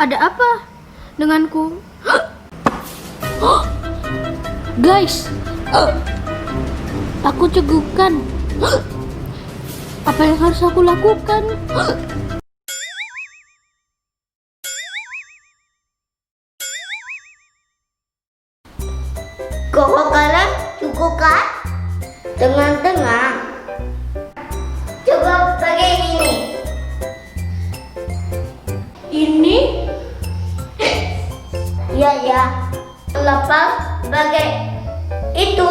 Ada apa denganku? Guys, aku cegukan. Apa yang harus aku lakukan? Kalau kalian cukup kan? Tenang-tenang. Coba pakai ini. Ini? Iya ya. Lepas pakai itu.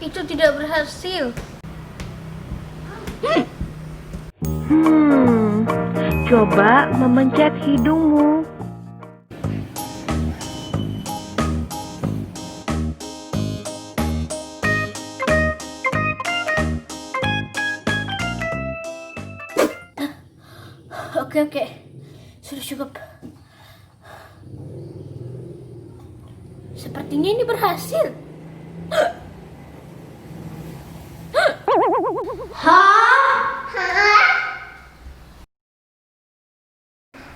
Itu tidak berhasil. Coba memencet hidungmu. Oke. Sudah cukup. Sepertinya ini berhasil.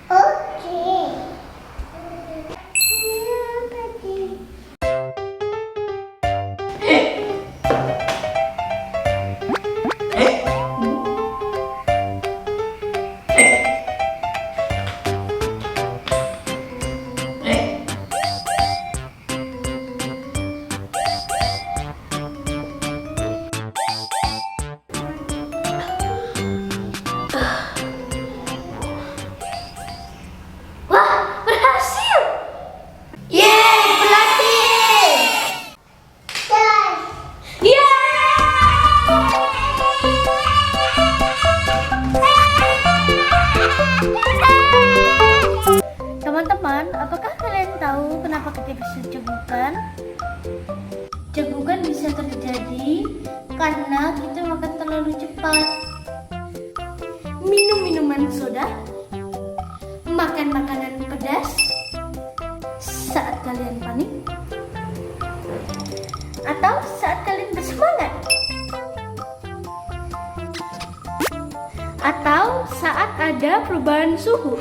Oke. Wah, berhasil. Yeay, berhasil. Teman-teman, apakah kalian tahu kenapa kita bisa cegukan? Cegukan bisa terjadi karena kita makan terlalu cepat. Minum minuman soda, makan makanan pedas saat kalian panik, atau saat kalian bersemangat, atau saat ada perubahan suhu.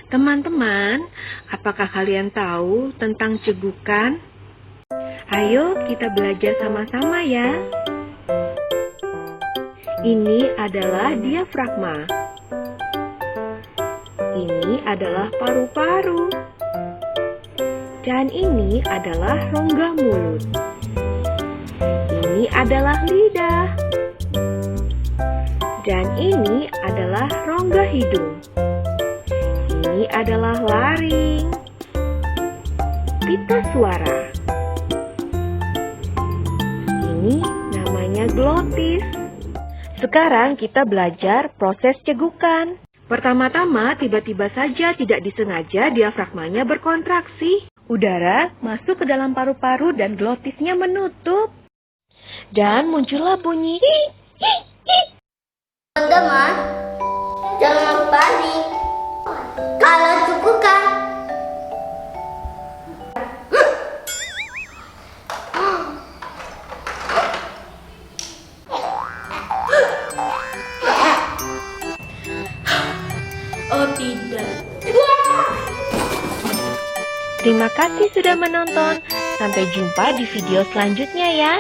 Teman-teman, apakah kalian tahu tentang cegukan? Ayo kita belajar sama-sama ya. Ini adalah diafragma. Ini adalah paru-paru. Dan ini adalah rongga mulut. Ini adalah lidah. Dan ini adalah rongga hidung. Ini adalah laring. Pita suara. Ini namanya glotis. Sekarang kita belajar proses cegukan. Pertama-tama, tiba-tiba saja tidak disengaja diafragmanya berkontraksi. Udara masuk ke dalam paru-paru dan glotisnya menutup. Dan muncullah bunyi hi, hi, hi. Teman-teman, jangan panik. Kalau cukup kan? Oh tidak. Terima kasih sudah menonton. Sampai jumpa di video selanjutnya ya.